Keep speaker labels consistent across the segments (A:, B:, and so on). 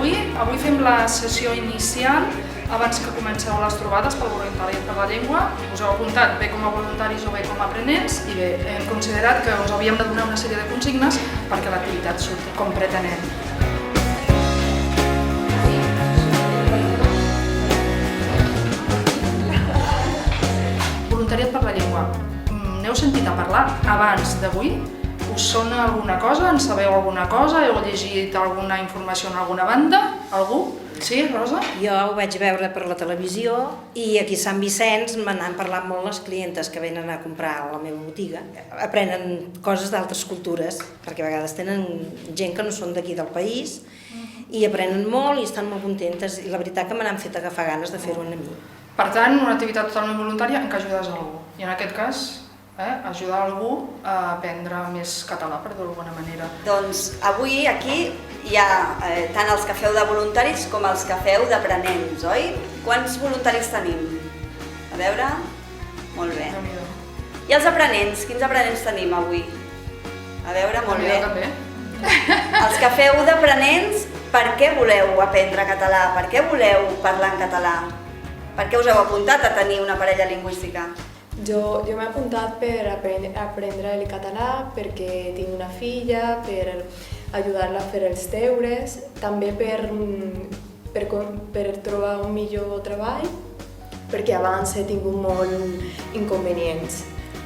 A: Avui fem la sessió inicial abans que comenceu les trobades pel voluntariat per la llengua. Us heu apuntat bé com a voluntaris o bé com a aprenents i bé, hem considerat que us havíem de donar una sèrie de consignes perquè l'activitat surti com pretenem. Voluntariat per la llengua. N'heu sentit a parlar abans d'avui? Us sona alguna cosa? En sabeu alguna cosa? Heu llegit alguna informació en alguna banda? Algú? Sí, Rosa?
B: Jo ho vaig veure per la televisió i aquí a Sant Vicenç me n'han parlat molt les clientes que venen a comprar a la meva botiga. Aprenen coses d'altres cultures, perquè a vegades tenen gent que no són d'aquí del país i aprenen molt i estan molt contentes i la veritat que me n'han fet agafar ganes de fer-ho a mi.
A: Per tant, una activitat totalment voluntària en què ajudes algú. I en aquest cas, ajudar algú a aprendre més català, per dir-ho d'alguna manera.
C: Doncs avui aquí hi ha tant els que feu de voluntaris com els que feu d'aprenents, oi? Quants voluntaris tenim? A veure? Molt bé. I els aprenents? Quins aprenents tenim avui? A veure, molt bé.
A: També.
C: Els que feu d'aprenents, per què voleu aprendre català? Per què voleu parlar en català? Per què us heu apuntat a tenir una parella lingüística?
D: Jo m'he apuntat per aprendre el català perquè tinc una filla, per ajudar-la a fer els deures, també per trobar un millor treball, perquè abans he tingut molt inconvenients.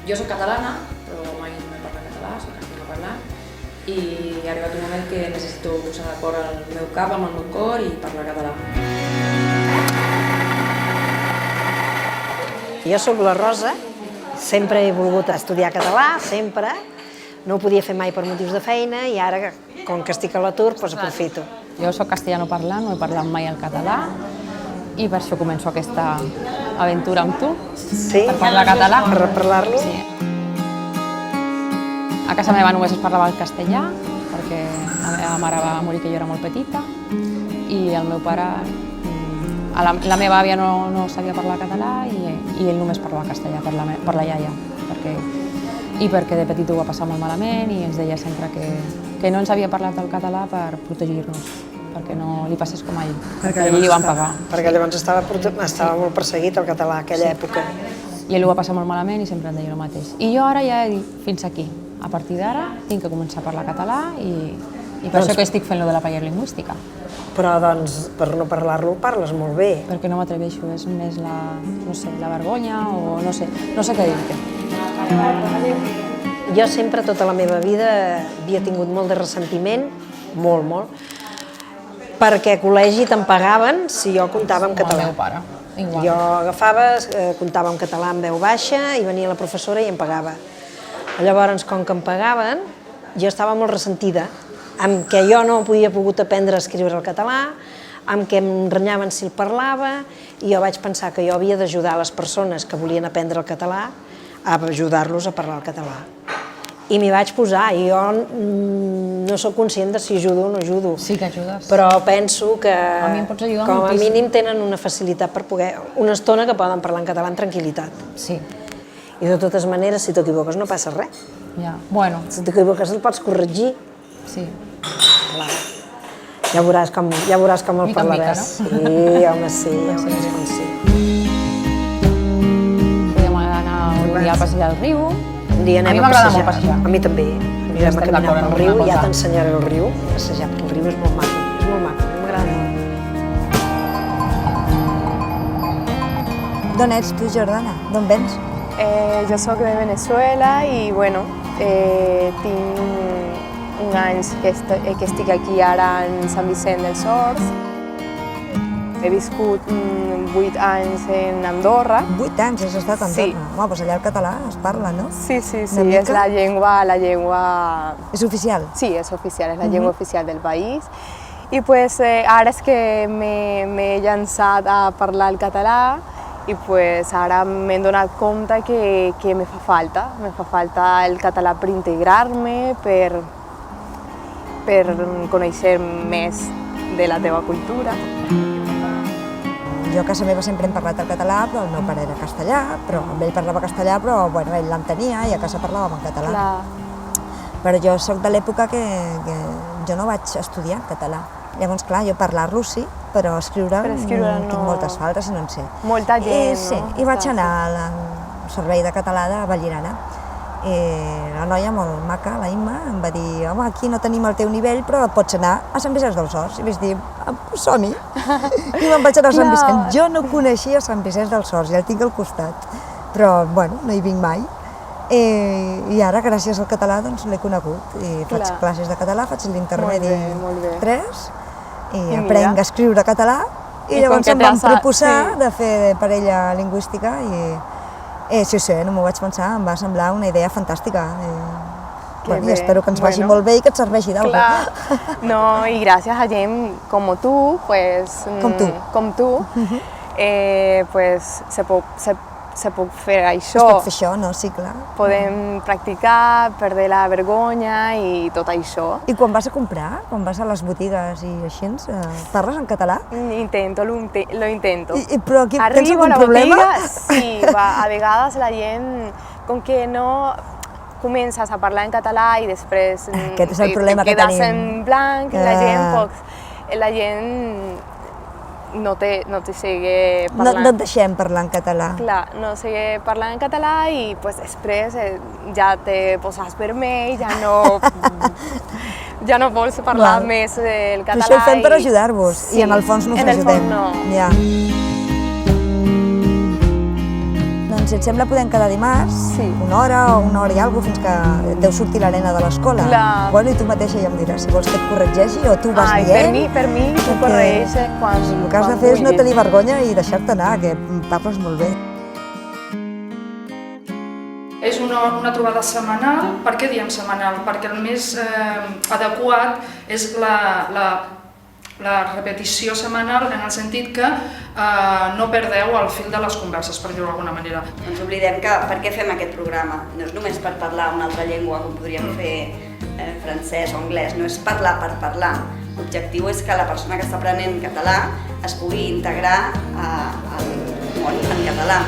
E: Jo soc catalana, però mai no he parlat català, soc castellà parlant, i ha arribat un moment que necessito posar d'acord el meu cap amb el meu cor i parlar català.
B: Jo sóc la Rosa, sempre he volgut estudiar català, sempre. No ho podia fer mai per motius de feina i ara, com que estic a l'atur, doncs aprofito.
F: Jo soc castellano parlant, no he parlat mai el català i per això començo aquesta aventura amb tu, per parlar català.
B: Per parlar-lo?
F: Sí. A casa meva només es parlava el castellà, perquè la meva mare va morir que jo era molt petita i el meu pare... La meva àvia no sabia parlar català i ell només parlava castellà per la iaia. I perquè de petit ho va passar molt malament i ens deia sempre que no ens havia parlat el català per protegir-nos, perquè no li passés com a ell. Perquè allí ho van pagar.
B: Perquè llavors estava molt perseguit el català en aquella època.
F: I ell ho va passar molt malament i sempre em deia el mateix. I jo ara ja he dit, fins aquí. A partir d'ara tinc que començar a parlar català i per això que estic fent lo de la paller lingüística.
B: Però, doncs, per no parlar-lo, parles molt bé.
F: Perquè no m'atreveixo, és més la vergonya o no sé què dir-te.
B: Jo sempre, tota la meva vida, havia tingut molt de ressentiment, molt, perquè a col·legi te'n pagaven si jo comptava en català.
F: El meu pare, igual.
B: Jo agafava, comptava en català en veu baixa i venia la professora i em pagava. Llavors, com que em pagaven, jo estava molt ressentida, amb què jo no podia pogut aprendre a escriure el català, amb què em renyaven si el parlava, i jo vaig pensar que jo havia d'ajudar les persones que volien aprendre el català a ajudar-los a parlar el català. I m'hi vaig posar, i jo no sóc conscient de si ajudo o no ajudo.
F: Sí que ajudes.
B: Però penso que,
F: a mi em pots ajudar
B: com a
F: moltíssim.
B: mínim, tenen una facilitat per poder... Una estona que poden parlar en català amb tranquil·litat.
F: Sí.
B: I de totes maneres, si t'equivoques no passa res.
F: Ja, bueno.
B: Si t'equivoques el pots corregir.
F: Sí.
B: Clar. Ja veuràs com el parlaràs. Sí, home, sí, ja veuràs com sí.
F: Podem anar un dia a passejar al riu.
B: Un dia anem
F: a mi m'agrada molt passejar.
B: A mi també. Anirem a caminar pel riu, ja t'ensenyaré el riu. Passejar pel riu és molt maco, a mi m'agrada molt.
G: D'on ets tu, Jordana? D'on vens?
D: Jo soc de Venezuela i, bueno, tinc un any que estic aquí ara en Sant Vicent dels Horts. He viscut 8 anys en Andorra.
G: 8 anys has estat a Andorra?
D: Sí.
G: Home, doncs allà el català es parla, no?
D: Sí, és la llengua...
G: És oficial?
D: Sí, és oficial, és la llengua oficial del país. I pues, ara és que m'he llançat a parlar el català i pues, ara m'he donat compte que me fa falta el català per integrar-me, per conèixer més de la teva cultura.
G: Jo a casa meva sempre hem parlat el català, però el meu pare era castellà, però amb ell parlava castellà, però bueno, ell l'entenia i a casa parlàvem en català.
D: Clar.
G: Però jo sóc de l'època que jo no vaig estudiar català. Llavors, clar, jo parlar-lo sí, però escriure
D: no.
G: tinc moltes faltes i no en sé.
D: Molta gent,
G: Sí,
D: no?
G: i vaig anar al servei de català de Vallirana. I la noia molt maca, la Imma, em va dir: home, aquí no tenim el teu nivell, però pots anar a Sant Vicenç dels Horts. I vaig dir: som-hi! I me'n vaig anar a Sant Vicenç. Jo no coneixia Sant Vicenç dels Horts, ja el tinc al costat, però, bueno, no hi vinc mai. I ara, gràcies al català, doncs l'he conegut. I faig classes de català, faig l'intermedi 3, i aprenc a escriure català, i llavors em van proposar de fer parella lingüística, i sí, no m'ho vaig pensar, em va semblar una idea fantàstica. I espero que ens vagi molt bé i que et serveixi d'alguna cosa.
D: No, y gracias a gent com tu, pues... Com tu, pues se pot fer això.
G: Es pot fer això, no? Sí, clar.
D: Podem practicar, perder la vergonya i tot això.
G: I quan vas a comprar, quan vas a les botigues i així, parles en català?
D: Lo intento.
G: Però aquí tens algun problema?
D: Botiga, sí, a vegades la gent, com que no comences a parlar en català i després
G: Aquest és el problema que tenim.
D: quedes en blanc, la gent no te sigue parlant.
G: No et deixem parlar en català.
D: Clar, no sigue parlant en català i pues, després ja te poses vermell, ja no vols parlar més el català.
G: Això ho fem per ajudar-vos i en el fons no us ajudem. Ja. Doncs si et sembla podem quedar dimarts, una hora o una hora i alguna cosa, fins que deu sortir l'arena de l'escola. Bueno, i tu mateixa ja em diràs si vols que et corregeixi o tu vas dient.
D: Per mi, tu corregeixes quan vulguis.
G: El que has de fer és no tenir vergonya i deixar-te anar, que parles molt bé.
A: És una trobada setmanal. Per què diem setmanal? Perquè el més adequat és la repetició setmanal en el sentit que no perdeu el fil de les converses, per dir-ho d'alguna manera.
C: No ens oblidem que per què fem aquest programa? No és només per parlar una altra llengua, com podríem fer francès o anglès, no és parlar per parlar. L'objectiu és que la persona que està aprenent català es pugui integrar al món en català.